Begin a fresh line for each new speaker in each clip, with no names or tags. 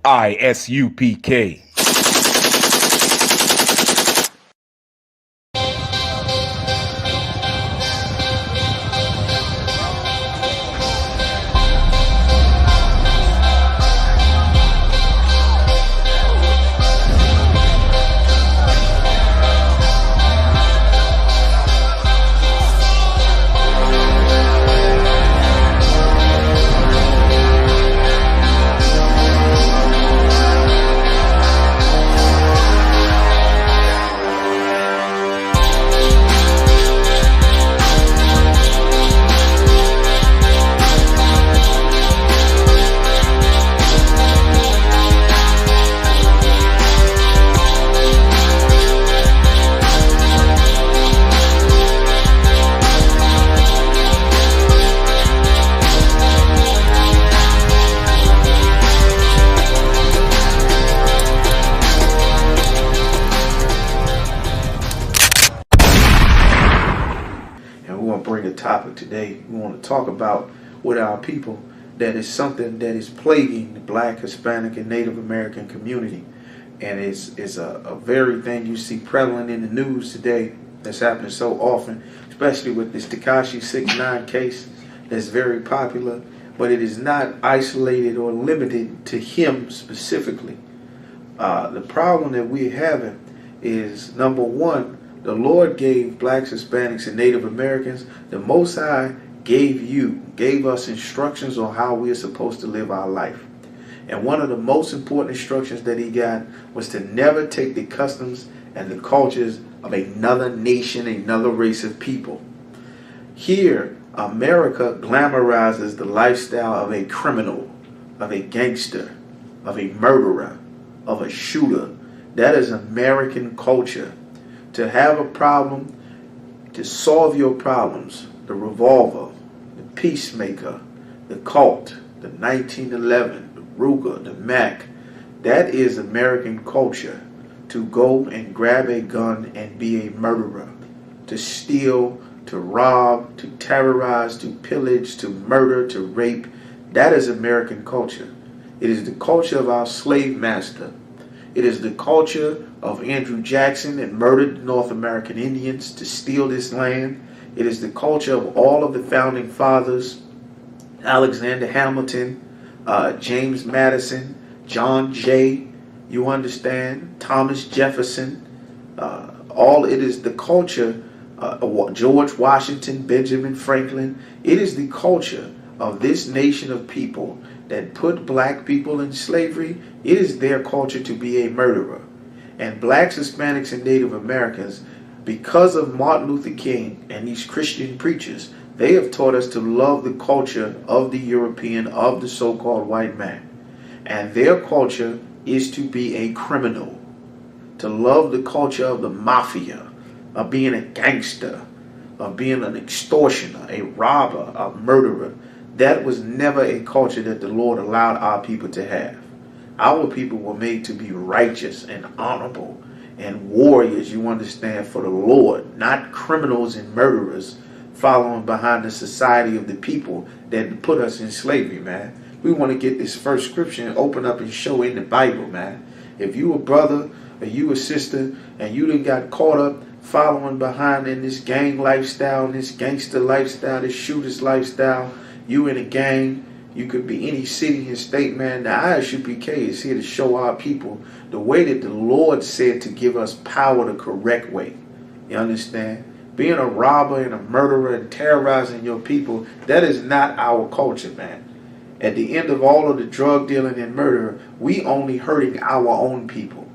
ISUPK.
Topic today. We want to talk about with our people that is something that is plaguing the Black, Hispanic, and Native American community, and it's a very thing you see prevalent in the news today that's happening so often, especially with this Tekashi 6ix9ine case that's very popular, but it is not isolated or limited to him specifically. The problem that we're having is, number one, the Lord gave Blacks, Hispanics, and Native Americans, the Most High gave us instructions on how we're supposed to live our life. And one of the most important instructions that he got was to never take the customs and the cultures of another nation, another race of people. Here, America glamorizes the lifestyle of a criminal, of a gangster, of a murderer, of a shooter. That is American culture. To have a problem, to solve your problems, the revolver, the peacemaker, the Colt, the 1911, the Ruger, the Mac, that is American culture. To go and grab a gun and be a murderer, to steal, to rob, to terrorize, to pillage, to murder, to rape, that is American culture. It is the culture of our slave master. It is the culture of Andrew Jackson that murdered North American Indians to steal this land. It is the culture of all of the founding fathers, Alexander Hamilton, James Madison, John Jay, you understand, Thomas Jefferson. It is the culture, George Washington, Benjamin Franklin. It is the culture of this nation of people that put black people in slavery. It is their culture to be a murderer. And Blacks, Hispanics, and Native Americans, because of Martin Luther King and these Christian preachers, they have taught us to love the culture of the European, of the so-called white man. And their culture is to be a criminal, to love the culture of the mafia, of being a gangster, of being an extortioner, a robber, a murderer. That was never a culture that the Lord allowed our people to have. Our people were made to be righteous and honorable and warriors, you understand, for the Lord, not criminals and murderers following behind the society of the people that put us in slavery, man. We want to get this first scripture and open up and show in the Bible, man. If you a brother or you a sister and you done got caught up following behind in this gang lifestyle, this gangster lifestyle, this shooter's lifestyle, you in a gang, you could be any city and state, man. The ISUPK is here to show our people the way that the Lord said to give us power the correct way. You understand? Being a robber and a murderer and terrorizing your people, that is not our culture, man. At the end of all of the drug dealing and murder, we only hurting our own people,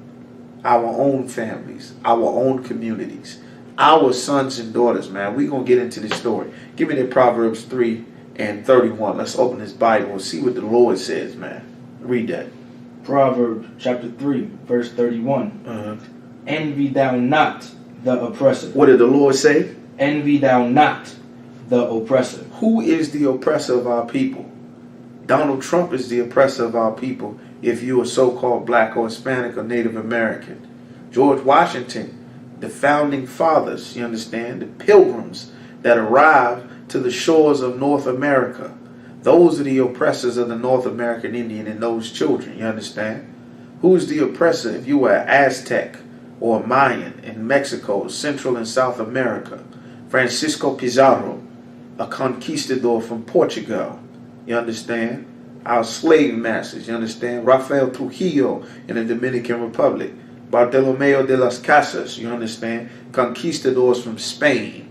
our own families, our own communities, our sons and daughters, man. We're going to get into this story. Give me that Proverbs 3:31. Let's open this Bible and see what the Lord says, man. Read that.
Proverbs chapter 3, verse 31. Envy thou not the oppressor.
What did the Lord say?
Envy thou not the oppressor.
Who is the oppressor of our people? Donald Trump is the oppressor of our people if you are so-called black or Hispanic or Native American. George Washington, the founding fathers, you understand, the pilgrims that arrived to the shores of North America. Those are the oppressors of the North American Indian and those children, you understand? Who's the oppressor if you were Aztec or Mayan in Mexico, Central and South America? Francisco Pizarro, a conquistador from Portugal, you understand? Our slave masters, you understand? Rafael Trujillo in the Dominican Republic. Bartolomeo de las Casas, you understand? Conquistadors from Spain.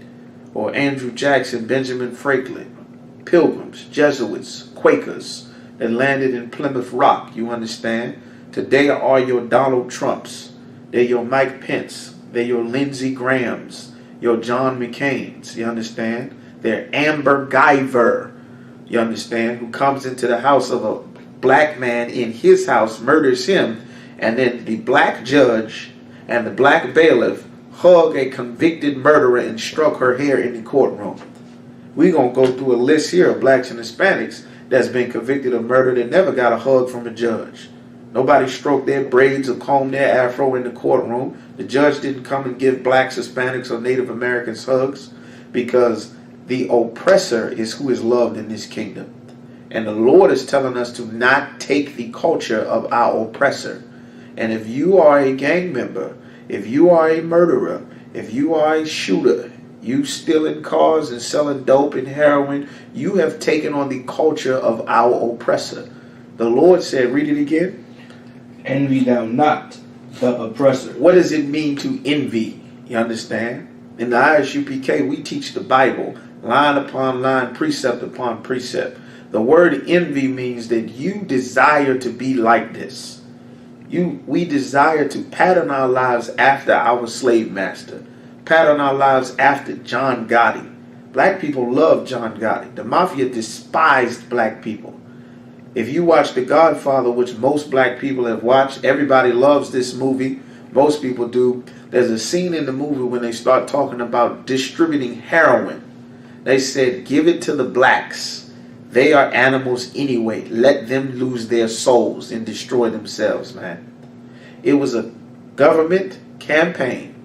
Or Andrew Jackson, Benjamin Franklin. Pilgrims, Jesuits, Quakers that landed in Plymouth Rock, you understand? Today are your Donald Trumps. They're your Mike Pence. They're your Lindsey Grahams. Your John McCains, you understand? They're Amber Guyver, you understand, who comes into the house of a black man in his house, murders him, and then the black judge and the black bailiff hug a convicted murderer and struck her hair in the courtroom. We're going to go through a list here of blacks and Hispanics that's been convicted of murder that never got a hug from a judge. Nobody stroked their braids or combed their afro in the courtroom. The judge didn't come and give blacks, Hispanics, or Native Americans hugs, because the oppressor is who is loved in this kingdom. And the Lord is telling us to not take the culture of our oppressor. And if you are a gang member, if you are a murderer, if you are a shooter, you stealing cars and selling dope and heroin, you have taken on the culture of our oppressor. The Lord said, read it again.
Envy thou not the oppressor.
What does it mean to envy? You understand? In the ISUPK, we teach the Bible, line upon line, precept upon precept. The word envy means that you desire to be like this. We desire to pattern our lives after our slave master, pattern our lives after John Gotti. Black people love John Gotti. The mafia despised black people. If you watch The Godfather, which most black people have watched, everybody loves this movie. Most people do. There's a scene in the movie when they start talking about distributing heroin. They said, give it to the blacks. They are animals anyway. Let them lose their souls and destroy themselves, man. It was a government campaign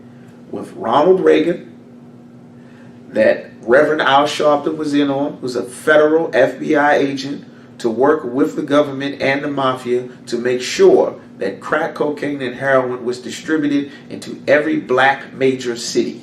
with Ronald Reagan that Reverend Al Sharpton was in on, was a federal FBI agent to work with the government and the mafia to make sure that crack cocaine and heroin was distributed into every black major city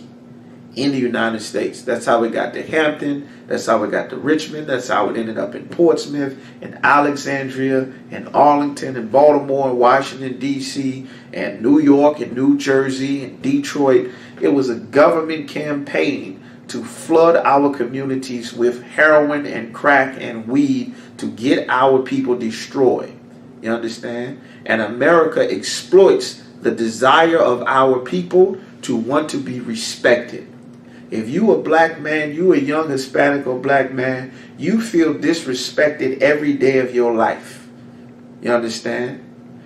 in the United States. That's how it got to Hampton. That's how it got to Richmond. That's how it ended up in Portsmouth, and Alexandria, and Arlington, and Baltimore, and Washington, D.C., and New York, and New Jersey, and Detroit. It was a government campaign to flood our communities with heroin and crack and weed to get our people destroyed. You understand? And America exploits the desire of our people to want to be respected. If you a black man, you a young Hispanic or black man, you feel disrespected every day of your life. You understand?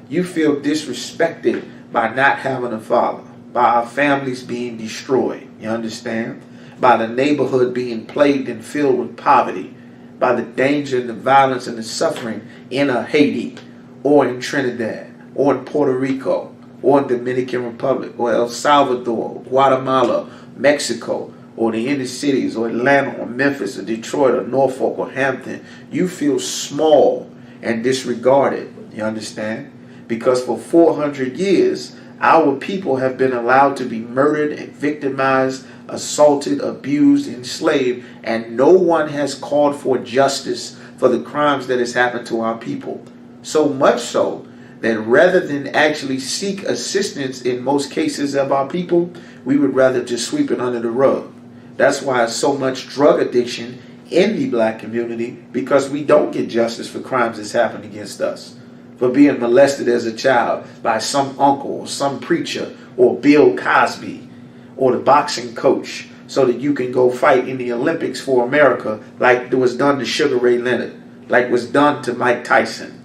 You feel disrespected by not having a father, by our families being destroyed. You understand? By the neighborhood being plagued and filled with poverty, by the danger and the violence and the suffering in Haiti, or in Trinidad, or in Puerto Rico, or in Dominican Republic, or El Salvador, Guatemala, Mexico, or the inner cities, or Atlanta, or Memphis, or Detroit, or Norfolk, or Hampton. You feel small and disregarded, you understand? Because for 400 years, our people have been allowed to be murdered and victimized, assaulted, abused, enslaved, and no one has called for justice for the crimes that has happened to our people. So much so that rather than actually seek assistance in most cases of our people, we would rather just sweep it under the rug. That's why there's so much drug addiction in the black community, because we don't get justice for crimes that's happened against us. For being molested as a child by some uncle or some preacher or Bill Cosby or the boxing coach, so that you can go fight in the Olympics for America like it was done to Sugar Ray Leonard, like was done to Mike Tyson.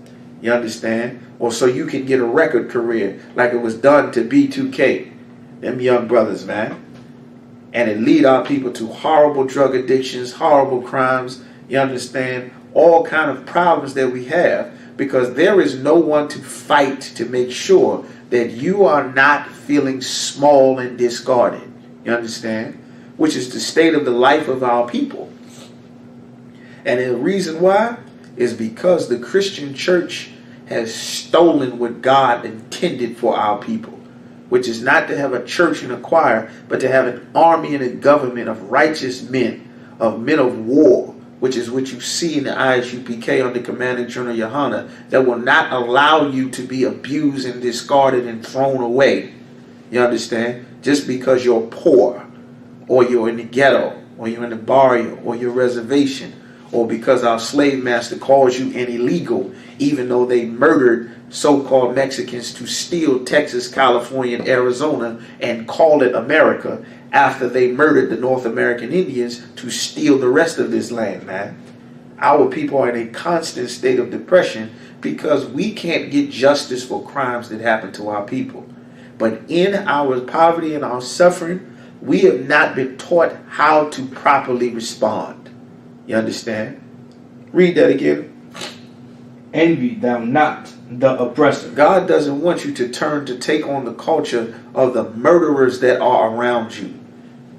You understand? Or so you can get a record career like it was done to B2K. Them young brothers, man. And it lead our people to horrible drug addictions, horrible crimes. You understand? All kind of problems that we have, because there is no one to fight to make sure that you are not feeling small and discarded. You understand? Which is the state of the life of our people. And the reason why is because the Christian church has stolen what God intended for our people, which is not to have a church and a choir, but to have an army and a government of righteous men of war, which is what you see in the ISUPK under Commanding General Yohana, that will not allow you to be abused and discarded and thrown away. You understand? Just because you're poor, or you're in the ghetto, or you're in the barrio, or your reservation, or because our slave master calls you an illegal, even though they murdered so-called Mexicans to steal Texas, California, and Arizona and call it America after they murdered the North American Indians to steal the rest of this land, man. Our people are in a constant state of depression because we can't get justice for crimes that happen to our people. But in our poverty and our suffering, we have not been taught how to properly respond. You understand? Read that again.
Envy thou not the oppressor.
God doesn't want you to turn to take on the culture of the murderers that are around you.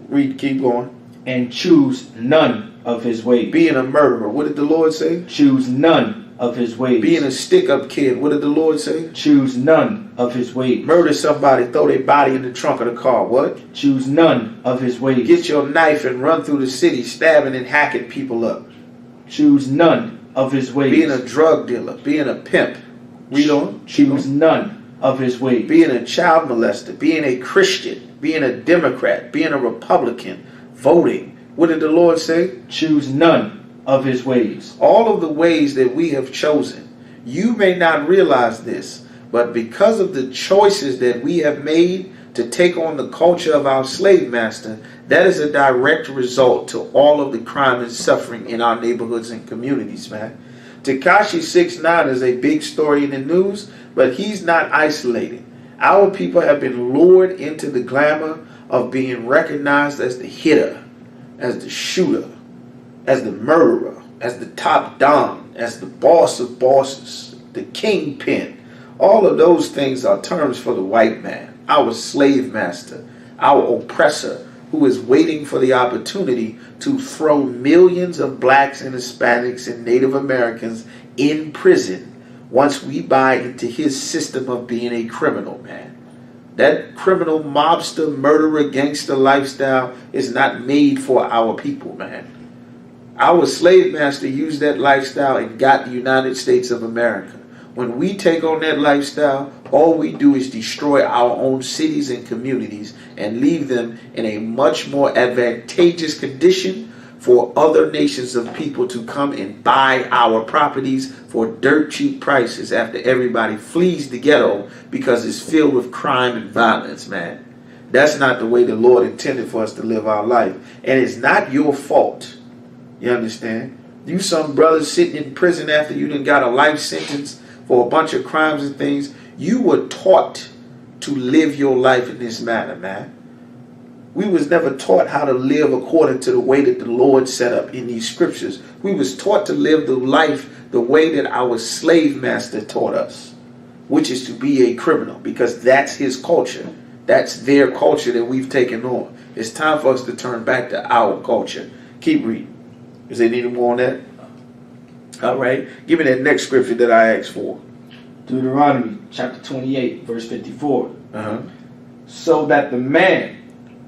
Read, keep going.
And choose none of his ways.
Being a murderer, what did the Lord say?
Choose none of his ways.
Being a stick-up kid, what did the Lord say?
Choose none of his ways.
Murder somebody, throw their body in the trunk of the car, what?
Choose none of his ways.
Get your knife and run through the city, stabbing and hacking people up.
Choose none of his ways.
Being a drug dealer, being a pimp. Read on.
Choose none of his ways.
Being a child molester, being a Christian, being a Democrat, being a Republican, voting. What did the Lord say?
Choose none of his ways.
All of the ways that we have chosen, you may not realize this, but because of the choices that we have made to take on the culture of our slave master, that is a direct result to all of the crime and suffering in our neighborhoods and communities, man. Tekashi 6ix9ine is a big story in the news, but he's not isolated. Our people have been lured into the glamour of being recognized as the hitter, as the shooter, as the murderer, as the top don, as the boss of bosses, the kingpin. All of those things are terms for the white man, our slave master, our oppressor, who is waiting for the opportunity to throw millions of blacks and Hispanics and Native Americans in prison once we buy into his system of being a criminal, man. That criminal, mobster, murderer, gangster lifestyle is not made for our people, man. Our slave master used that lifestyle and got the United States of America. When we take on that lifestyle, all we do is destroy our own cities and communities and leave them in a much more advantageous condition for other nations of people to come and buy our properties for dirt cheap prices after everybody flees the ghetto because it's filled with crime and violence, man. That's not the way the Lord intended for us to live our life. And it's not your fault. You understand? You some brothers sitting in prison after you done got a life sentence for a bunch of crimes and things. You were taught to live your life in this manner, man. We was never taught how to live according to the way that the Lord set up in these scriptures. We was taught to live the life the way that our slave master taught us, which is to be a criminal, because that's his culture. That's their culture that we've taken on. It's time for us to turn back to our culture. Keep reading. Is there any more on that? All right. Give me that next scripture that I asked for.
Deuteronomy chapter 28, verse 54.
Uh-huh.
So that the man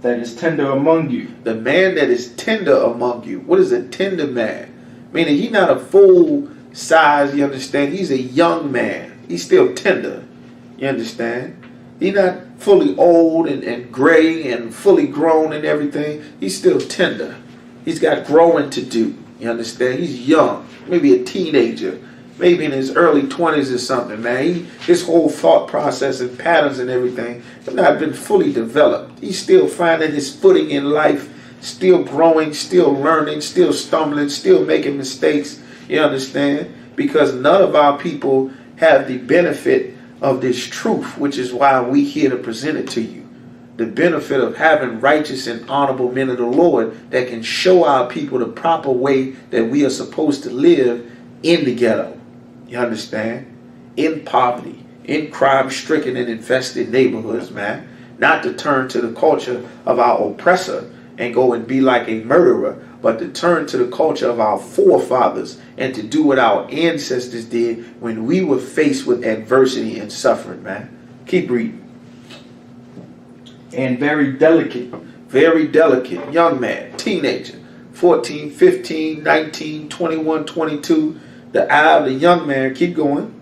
that is tender among you.
The man that is tender among you. What is a tender man? Meaning he's not a full size, you understand? He's a young man. He's still tender. You understand? He's not fully old and gray and fully grown and everything. He's still tender. He's got growing to do. You understand? He's young. Maybe a teenager. Maybe in his early 20s or something, man. His whole thought process and patterns and everything have not been fully developed. He's still finding his footing in life, still growing, still learning, still stumbling, still making mistakes. You understand? Because none of our people have the benefit of this truth, which is why we're here to present it to you. The benefit of having righteous and honorable men of the Lord that can show our people the proper way that we are supposed to live in the ghetto. You understand? In poverty, in crime-stricken and infested neighborhoods, man. Not to turn to the culture of our oppressor and go and be like a murderer, but to turn to the culture of our forefathers and to do what our ancestors did when we were faced with adversity and suffering, man. Keep reading.
And very delicate.
Very delicate. Young man, teenager, 14, 15, 19, 21, 22. The eye of the young man, keep going.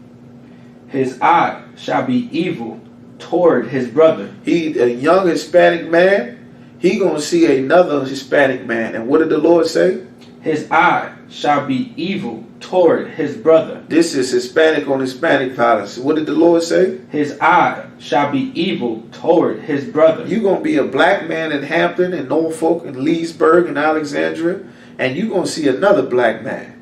His eye shall be evil toward his brother.
He, a young Hispanic man, he gonna see another Hispanic man. And what did the Lord say?
His eye shall be evil toward his brother.
This is Hispanic on Hispanic violence. What did the Lord say?
His eye shall be evil toward his brother.
You're going to be a black man in Hampton and Norfolk and Leesburg and Alexandria, and you're going to see another black man.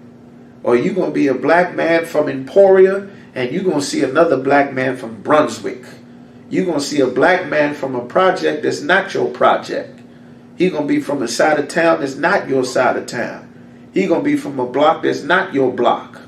Or you're going to be a black man from Emporia, and you're going to see another black man from Brunswick. You're going to see a black man from a project that's not your project. He's going to be from a side of town that's not your side of town. He's going to be from a block that's not your block.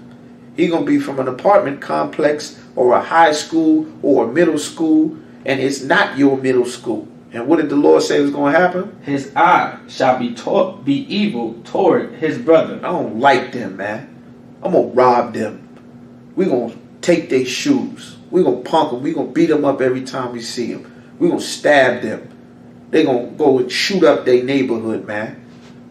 He's going to be from an apartment complex or a high school or a middle school, and it's not your middle school. And what did the Lord say was going to happen?
His eye shall be evil toward his brother.
I don't like them, man. I'm going to rob them. We're going to take their shoes. We're going to punk them. We're going to beat them up every time we see them. We're going to stab them. They're going to go and shoot up their neighborhood, man.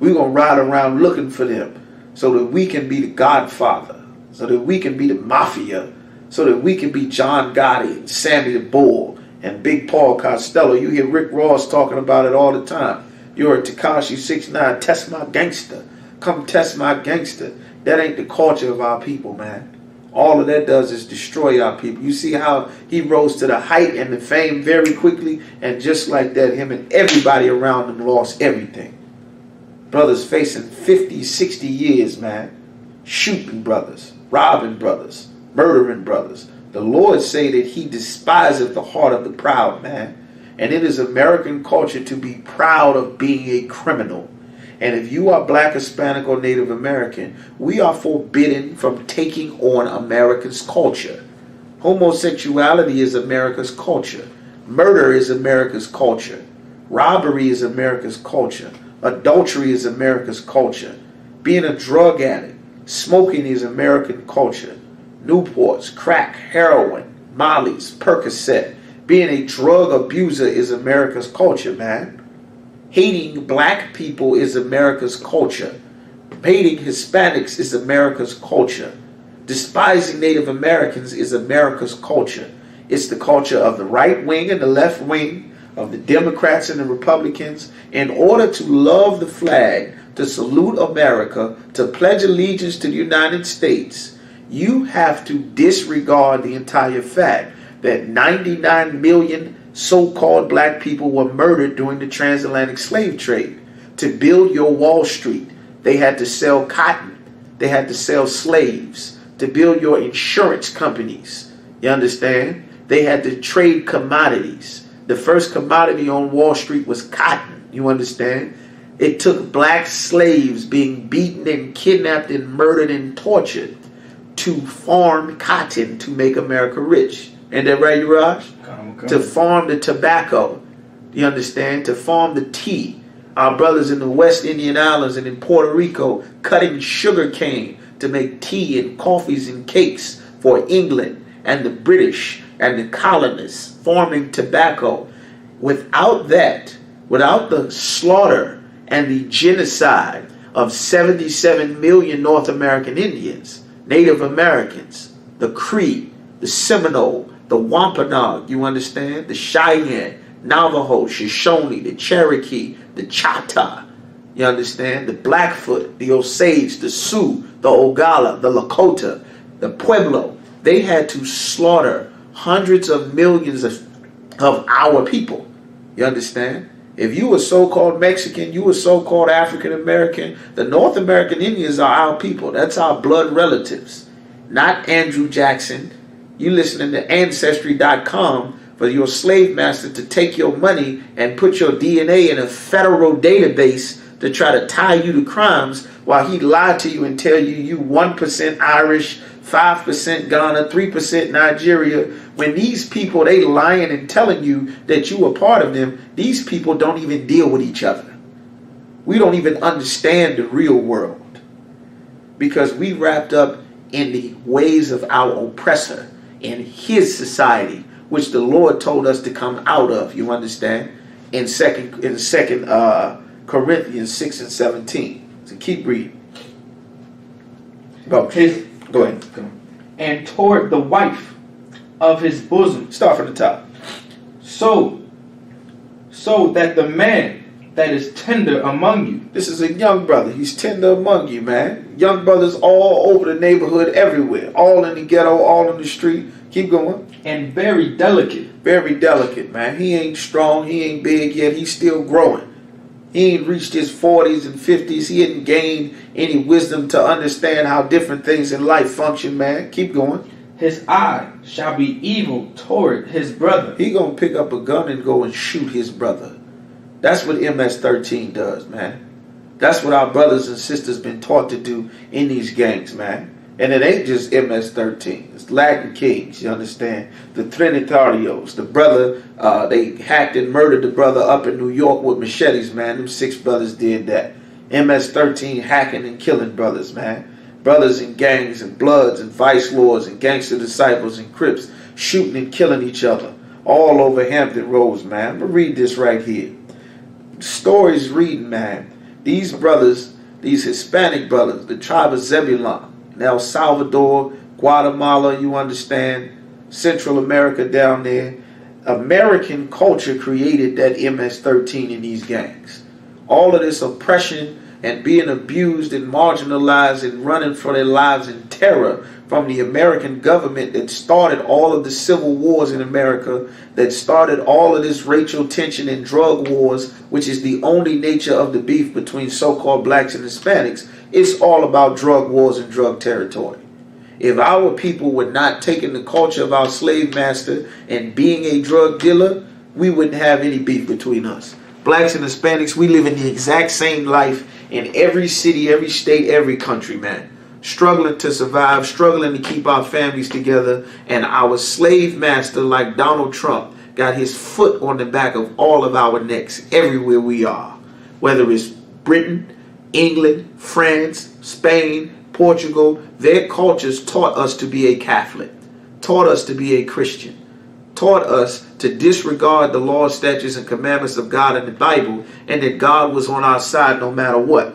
We're going to ride around looking for them so that we can be the Godfather, so that we can be the Mafia, so that we can be John Gotti and Sammy the Bull and Big Paul Costello. You hear Rick Ross talking about it all the time. You heard Tekashi 6ix9ine, test my gangster. Come test my gangster. That ain't the culture of our people, man. All of that does is destroy our people. You see how he rose to the height and the fame very quickly, and just like that, him and everybody around him lost everything. Brothers facing 50, 60 years, man. Shooting brothers, robbing brothers, murdering brothers. The Lord say that he despiseth the heart of the proud, man. And it is American culture to be proud of being a criminal. And if you are black, Hispanic, or Native American, we are forbidden from taking on America's culture. Homosexuality is America's culture. Murder is America's culture. Robbery is America's culture. Adultery is America's culture. Being a drug addict, smoking is American culture. Newports, crack, heroin, Molly's, Percocet. Being a drug abuser is America's culture, man. Hating black people is America's culture. Hating Hispanics is America's culture. Despising Native Americans is America's culture. It's the culture of the right wing and the left wing, of the Democrats and the Republicans. In order to love the flag, to salute America, to pledge allegiance to the United States, you have to disregard the entire fact that 99 million so-called black people were murdered during the transatlantic slave trade. To build your Wall Street, they had to sell cotton. They had to sell slaves. To build your insurance companies, you understand? They had to trade commodities. The first commodity on Wall Street was cotton, you understand? It took black slaves being beaten and kidnapped and murdered and tortured to farm cotton to make America rich. Ain't that right, Uraj? To farm the tobacco, you understand? To farm the tea. Our brothers in the West Indian Islands and in Puerto Rico cutting sugar cane to make tea and coffees and cakes for England and the British and the colonists, farming tobacco. Without that, without the slaughter and the genocide of 77 million North American Indians, Native Americans, the Cree, the Seminole, the Wampanoag, you understand? The Cheyenne, Navajo, Shoshone, the Cherokee, the Chata, you understand? The Blackfoot, the Osage, the Sioux, the Oglala, the Lakota, the Pueblo. They had to slaughter hundreds of millions of our people. You understand? If you were so-called Mexican, you were so-called African American, the North American Indians are our people. That's our blood relatives. Not Andrew Jackson. You listening to Ancestry.com for your slave master to take your money and put your DNA in a federal database to try to tie you to crimes while he lied to you and tell you 1% Irish, 5% Ghana, 3% Nigeria. When these people, they lying and telling you that you were part of them, these people don't even deal with each other. We don't even understand the real world because we wrapped up in the ways of our oppressor in his society, which the Lord told us to come out of. You understand? In second Corinthians 6 and 17. So keep reading. Go ahead.
And toward the wife of his bosom.
Start from the top.
So that the man that is tender among you.
This is a young brother. He's tender among you, man. Young brothers all over the neighborhood, everywhere. All in the ghetto, all in the street. Keep going.
And very delicate.
Very delicate, man. He ain't strong. He ain't big yet. He's still growing. He ain't reached his 40s and 50s. He hadn't gained any wisdom to understand how different things in life function, man. Keep going.
His eye shall be evil toward his brother.
He gonna pick up a gun and go and shoot his brother. That's what MS-13 does, man. That's what our brothers and sisters been taught to do in these gangs, man. And it ain't just MS-13. It's Latin Kings, you understand? The Trinitarios. The brother, they hacked and murdered the brother up in New York with machetes, man. Them 6 brothers did that. MS-13 hacking and killing brothers, man. Brothers in gangs and Bloods and Vice Lords and Gangster Disciples and Crips shooting and killing each other all over Hampton Roads, man. But read this right here. Stories reading, man. These brothers, these Hispanic brothers, the tribe of Zebulon, in El Salvador, Guatemala, you understand, Central America down there. American culture created that MS-13 in these gangs. All of this oppression and being abused and marginalized and running for their lives in terror from the American government that started all of the civil wars in America, that started all of this racial tension and drug wars, which is the only nature of the beef between so-called blacks and Hispanics. It's all about drug wars and drug territory. If our people were not taking the culture of our slave master and being a drug dealer, we wouldn't have any beef between us. Blacks and Hispanics, we live in the exact same life in every city, every state, every country, man. Struggling to survive, struggling to keep our families together. And our slave master, like Donald Trump, got his foot on the back of all of our necks everywhere we are. Whether it's Britain, England, France, Spain, Portugal, their cultures taught us to be a Catholic, taught us to be a Christian, taught us to disregard the laws, statutes, and commandments of God in the Bible, and that God was on our side no matter what.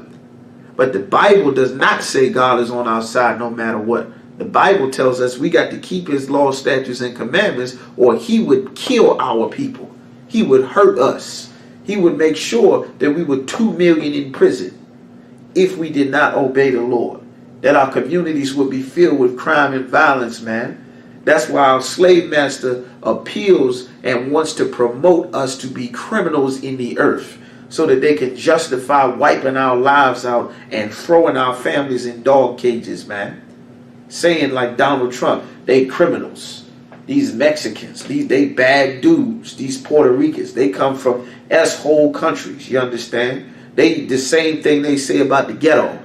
But the Bible does not say God is on our side no matter what. The Bible tells us we got to keep his laws, statutes, and commandments, or he would kill our people. He would hurt us. He would make sure that we were 2 million in prison if we did not obey the Lord. That our communities would be filled with crime and violence, man. That's why our slave master appeals and wants to promote us to be criminals in the earth, so that they can justify wiping our lives out and throwing our families in dog cages, man. Saying like Donald Trump, they criminals. These Mexicans, they bad dudes. These Puerto Ricans, they come from S-hole countries, you understand? They the same thing they say about the ghetto,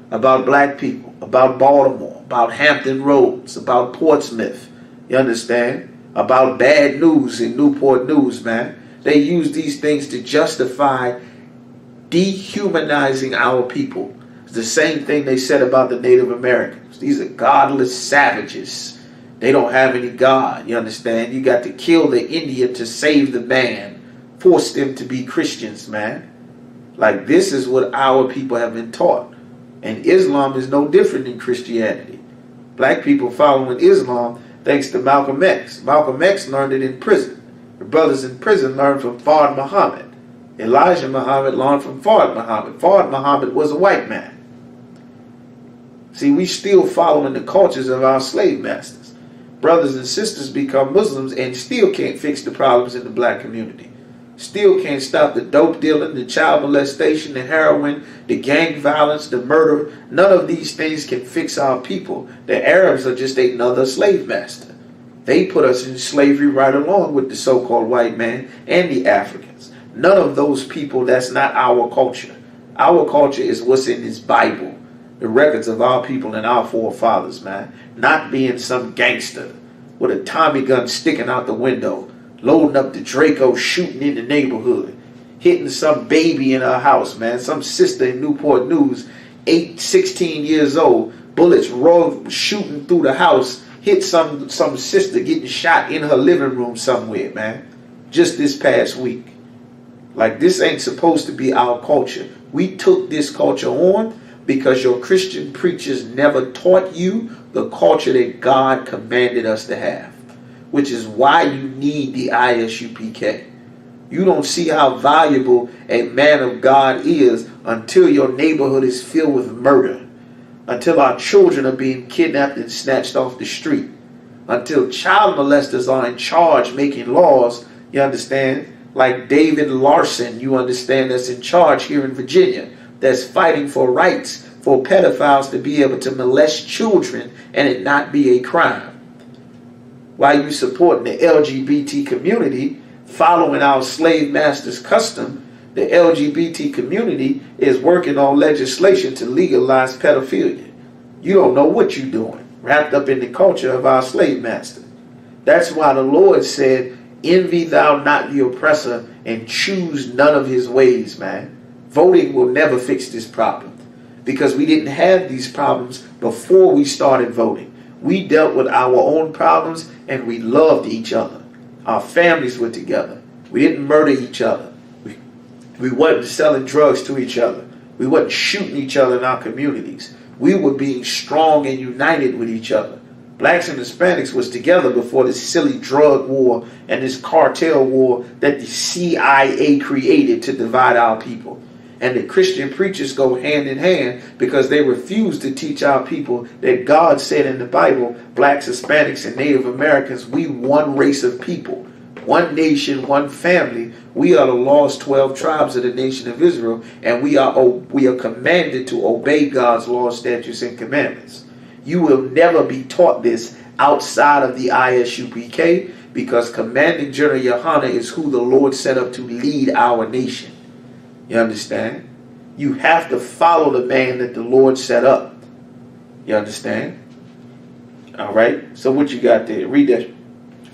about black people, about Baltimore, about Hampton Roads, about Portsmouth, you understand? About bad news in Newport News, man. They use these things to justify dehumanizing our people. It's the same thing they said about the Native Americans. These are godless savages. They don't have any God, you understand? You got to kill the Indian to save the man. Force them to be Christians, man. Like, this is what our people have been taught. And Islam is no different than Christianity. Black people following Islam thanks to Malcolm X. Malcolm X learned it in prison. The brothers in prison learned from Fard Muhammad. Elijah Muhammad learned from Fard Muhammad. Fard Muhammad was a white man. See, we still following the cultures of our slave masters. Brothers and sisters become Muslims and still can't fix the problems in the black community. Still can't stop the dope dealing, the child molestation, the heroin, the gang violence, the murder. None of these things can fix our people. The Arabs are just another slave master. They put us in slavery right along with the so-called white man and the Africans. None of those people, that's not our culture. Our culture is what's in this Bible. The records of our people and our forefathers, man. Not being some gangster with a Tommy gun sticking out the window, loading up the Draco, shooting in the neighborhood, hitting some baby in her house, man. Some sister in Newport News, 16 years old, bullets shooting through the house, hit some sister getting shot in her living room somewhere, man. Just this past week. Like, this ain't supposed to be our culture. We took this culture on because your Christian preachers never taught you the culture that God commanded us to have, which is why you need the ISUPK. You don't see how valuable a man of God is until your neighborhood is filled with murder, until our children are being kidnapped and snatched off the street, until child molesters are in charge making laws, you understand, like David Larson, you understand, that's in charge here in Virginia, that's fighting for rights for pedophiles to be able to molest children and it not be a crime. While you supporting the LGBT community, following our slave masters' custom, the LGBT community is working on legislation to legalize pedophilia. You don't know what you're doing, wrapped up in the culture of our slave master. That's why the Lord said, envy thou not the oppressor and choose none of his ways, man. Voting will never fix this problem because we didn't have these problems before we started voting. We dealt with our own problems and we loved each other. Our families were together. We didn't murder each other. We wasn't selling drugs to each other. We wasn't shooting each other in our communities. We were being strong and united with each other. Blacks and Hispanics was together before this silly drug war and this cartel war that the CIA created to divide our people. And the Christian preachers go hand in hand because they refuse to teach our people that God said in the Bible, blacks, Hispanics, and Native Americans, we one race of people, one nation, one family. We are the lost 12 tribes of the nation of Israel, and we are commanded to obey God's laws, statutes, and commandments. You will never be taught this outside of the ISUPK because Commanding General Yohana is who the Lord set up to lead our nation. You understand? You have to follow the man that the Lord set up. You understand? All right. So what you got there? Read that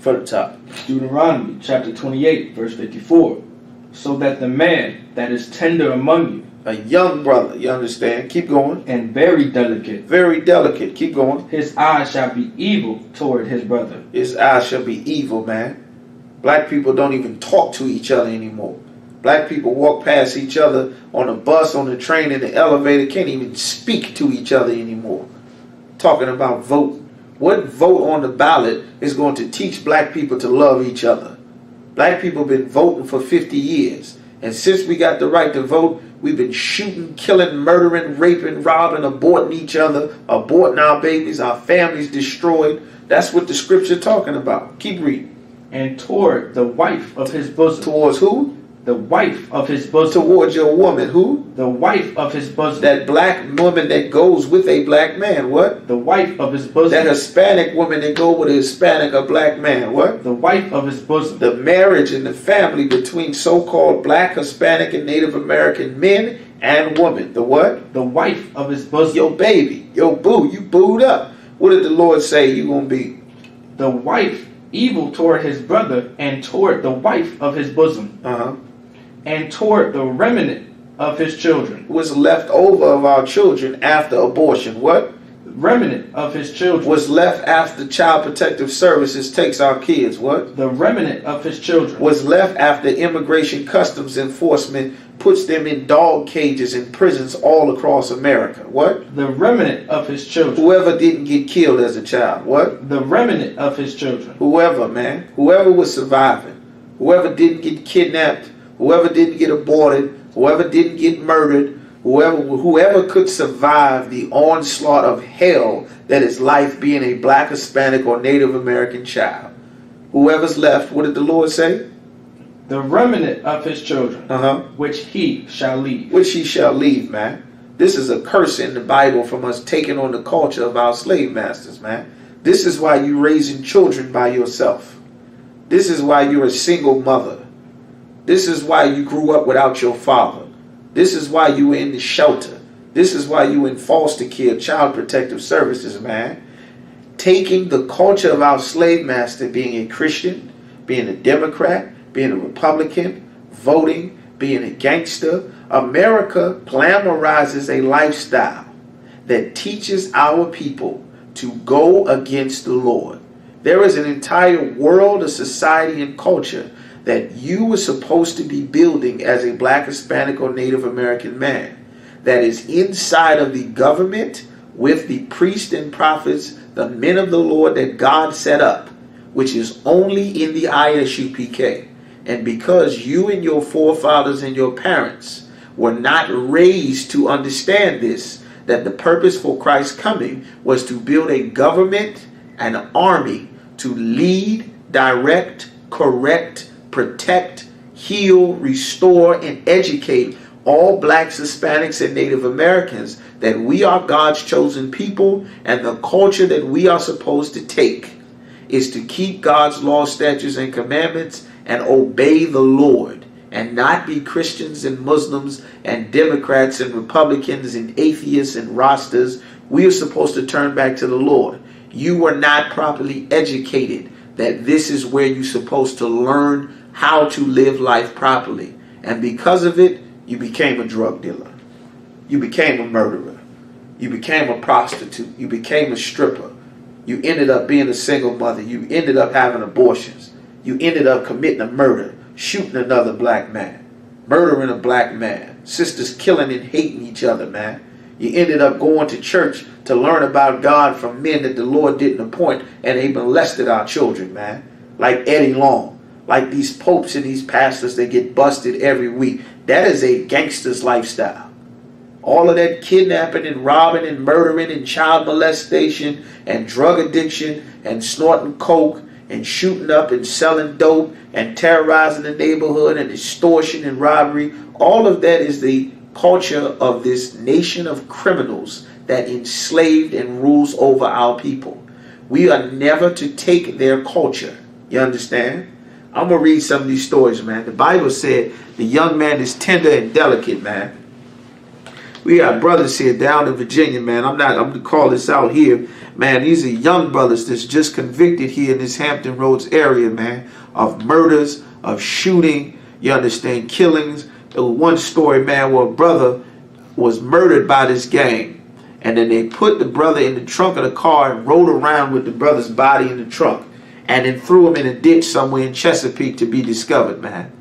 from the top.
Deuteronomy chapter 28, verse 54. So that the man that is tender among you,
a young brother, you understand? Keep going.
And very delicate.
Very delicate. Keep going.
His eyes shall be evil toward his brother.
His eyes shall be evil, man. Black people don't even talk to each other anymore. Black people walk past each other on a bus, on the train, in the elevator, can't even speak to each other anymore. Talking about vote. What vote on the ballot is going to teach black people to love each other? Black people have been voting for 50 years. And since we got the right to vote, we've been shooting, killing, murdering, raping, robbing, aborting each other, aborting our babies, our families destroyed. That's what the scripture talking about. Keep reading.
And toward the wife of his bosom.
Towards who?
The wife of his bosom.
Towards your woman. Who?
The wife of his bosom.
That black woman that goes with a black man. What?
The wife of his bosom.
That Hispanic woman that go with a Hispanic or black man. What?
The wife of his bosom.
The marriage and the family between so-called black, Hispanic, and Native American men and women. The what?
The wife of his bosom.
Your baby. Your boo. You booed up. What did the Lord say you gonna be?
The wife evil toward his brother and toward the wife of his bosom. And toward the remnant of his children.
What's left over of our children after abortion? What?
Remnant of his children.
What's left after Child Protective Services takes our kids? What?
The remnant of his children.
What's left after Immigration Customs Enforcement puts them in dog cages in prisons all across America? What?
The remnant of his children.
Whoever didn't get killed as a child? What?
The remnant of his children.
Whoever, man. Whoever was surviving. Whoever didn't get kidnapped. Whoever didn't get aborted, whoever didn't get murdered, whoever could survive the onslaught of hell that is life being a black, Hispanic, or Native American child. Whoever's left, what did the Lord say?
The remnant of his children, which he shall leave.
Which he shall leave, man. This is a curse in the Bible from us taking on the culture of our slave masters, man. This is why you're raising children by yourself. This is why you're a single mother. This is why you grew up without your father. This is why you were in the shelter. This is why you were in foster care, Child Protective Services, man. Taking the culture of our slave master, being a Christian, being a Democrat, being a Republican, voting, being a gangster. America glamorizes a lifestyle that teaches our people to go against the Lord. There is an entire world of society and culture that you were supposed to be building as a Black, Hispanic, or Native American man that is inside of the government with the priests and prophets, the men of the Lord that God set up, which is only in the ISUPK. And because you and your forefathers and your parents were not raised to understand this, that the purpose for Christ's coming was to build a government, an army to lead, direct, correct, protect, heal, restore, and educate all Blacks, Hispanics, and Native Americans, that we are God's chosen people, and the culture that we are supposed to take is to keep God's laws, statutes, and commandments and obey the Lord, and not be Christians and Muslims and Democrats and Republicans and atheists and Rastas. We are supposed to turn back to the Lord. You were not properly educated that this is where you're supposed to learn how to live life properly. And because of it, you became a drug dealer. You became a murderer. You became a prostitute. You became a stripper. You ended up being a single mother. You ended up having abortions. You ended up committing a murder, shooting another black man, murdering a black man, sisters killing and hating each other, man. You ended up going to church to learn about God from men that the Lord didn't appoint, and they molested our children, man. Like Eddie Long, like these popes and these pastors that get busted every week. That is a gangster's lifestyle. All of that kidnapping and robbing and murdering and child molestation and drug addiction and snorting coke and shooting up and selling dope and terrorizing the neighborhood and extortion and robbery. All of that is the culture of this nation of criminals that enslaved and rules over our people. We are never to take their culture. You understand? I'm going to read some of these stories, man. The Bible said the young man is tender and delicate, man. We got brothers here down in Virginia, man. I'm going to call this out here. Man, these are young brothers that's just convicted here in this Hampton Roads area, man, of murders, of shooting, you understand, killings. There was one story, man, where a brother was murdered by this gang. And then they put the brother in the trunk of the car and rode around with the brother's body in the trunk. And then threw him in a ditch somewhere in Chesapeake to be discovered, man.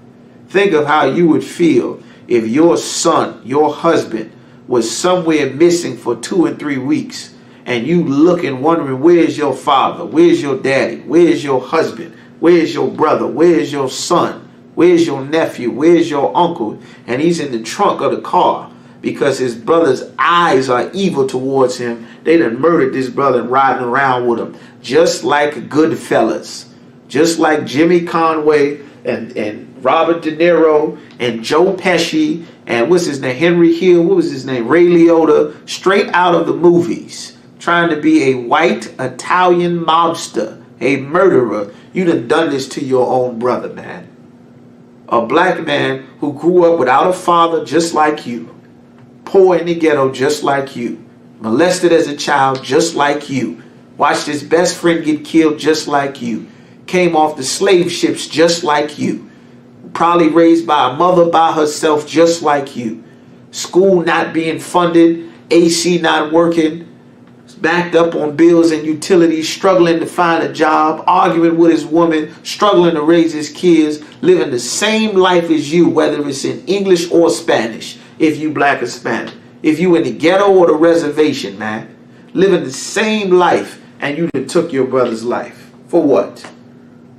Think of how you would feel if your son, your husband, was somewhere missing for 2 and 3 weeks. And you looking, wondering, where's your father? Where's your daddy? Where's your husband? Where's your brother? Where's your son? Where's your nephew? Where's your uncle? And he's in the trunk of the car because his brother's eyes are evil towards him. They done murdered this brother and riding around with him. Just like Goodfellas. Just like Jimmy Conway and Robert De Niro and Joe Pesci and what's his name? Henry Hill. What was his name? Ray Liotta. Straight out of the movies. Trying to be a white Italian mobster, a murderer. You done this to your own brother, man. A black man who grew up without a father just like you. Poor in the ghetto just like you. Molested as a child just like you. Watched his best friend get killed just like you. Came off the slave ships just like you. Probably raised by a mother by herself just like you. School not being funded. AC not working. Backed up on bills and utilities, struggling to find a job, arguing with his woman, struggling to raise his kids, living the same life as you, whether it's in English or Spanish, if you black or Hispanic. If you in the ghetto or the reservation, man. Living the same life, and you took your brother's life. For what?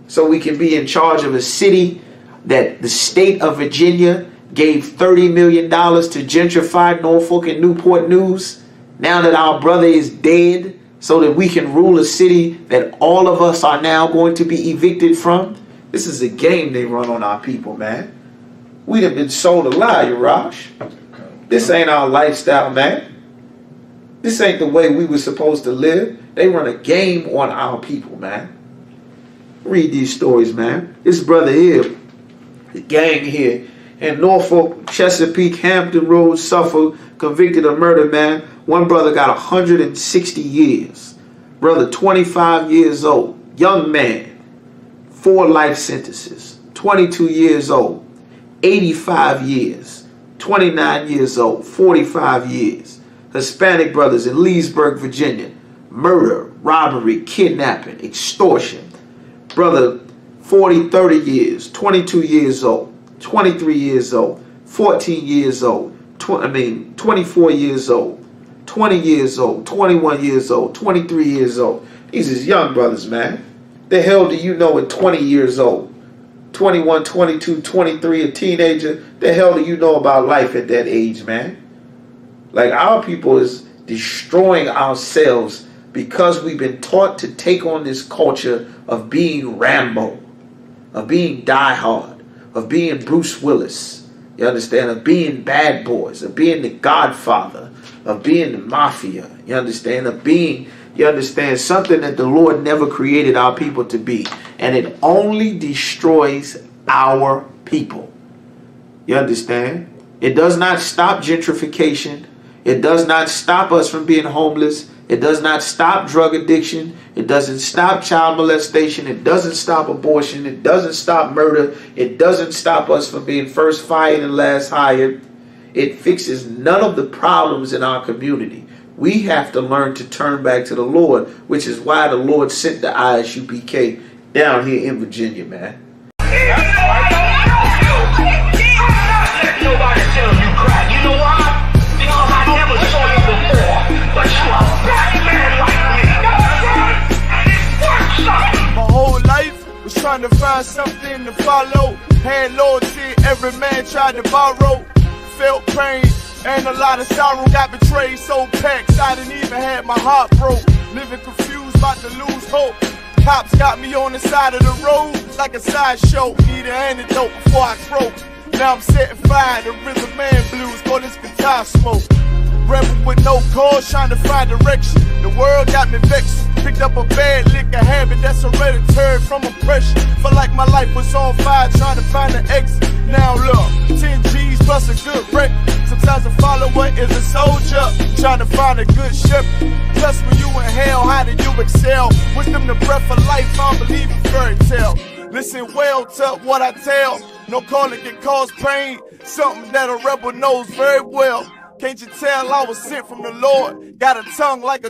So we can be in charge of a city that the state of Virginia gave $30 million to gentrify Norfolk and Newport News? Now that our brother is dead, so that we can rule a city that all of us are now going to be evicted from? This is a game they run on our people, man. We done been sold a lie, Yarash. This ain't our lifestyle, man. This ain't the way we were supposed to live. They run a game on our people, man. Read these stories, man. This brother here, the gang here in Norfolk, Chesapeake, Hampton Roads, Suffolk, convicted of murder, man. One brother got 160 years. Brother 25 years old. Young man. 4 life sentences. 22 years old. 85 years. 29 years old, 45 years. Hispanic brothers in Leesburg, Virginia. Murder, robbery, kidnapping, extortion. Brother, 40, 30 years, 22 years old, 23 years old, 14 years old, 24 years old, 20 years old, 21 years old, 23 years old. These is young brothers, man. The hell do you know at 20 years old? 21, 22, 23, a teenager. The hell do you know about life at that age, man? Like, our people is destroying ourselves because we've been taught to take on this culture of being Rambo, of being Die Hard, of being Bruce Willis, you understand, of being Bad Boys, of being the Godfather, of being the Mafia, you understand, of being, you understand, something that the Lord never created our people to be. And it only destroys our people. You understand? It does not stop gentrification. It does not stop us from being homeless. It does not stop drug addiction. It doesn't stop child molestation. It doesn't stop abortion. It doesn't stop murder. It doesn't stop us from being first fired and last hired. It fixes none of the problems in our community. We have to learn to turn back to the Lord, which is why the Lord sent the ISUPK down here in Virginia, man.
Nobody tell you cry. You know why? Because I never saw you before. But you are a black man like me. And it works out.
My whole life was trying to find something to follow. Had loyalty, every man tried to borrow. Felt pain and a lot of sorrow. Got betrayed, so packed, I didn't even have my heart broke. Living confused, about to lose hope. Cops got me on the side of the road like a sideshow. Need an antidote before I croak. Now I'm setting fire to rhythm man blues for this guitar smoke. Rebel with no cause, trying to find direction. The world got me vexed. Picked up a bad liquor habit that's hereditary from oppression. Felt like my life was on fire, trying to find an exit. Now look, 10 G's plus a good wreck. Sometimes a follower is a soldier, trying to find a good shepherd. Plus when you in hell, how do you excel? Wisdom the breath of life, I don't believe in fairy tale. Listen well to what I tell. No calling can cause pain, something that a rebel knows very well. Can't you tell I was sent from the Lord? Got a tongue like a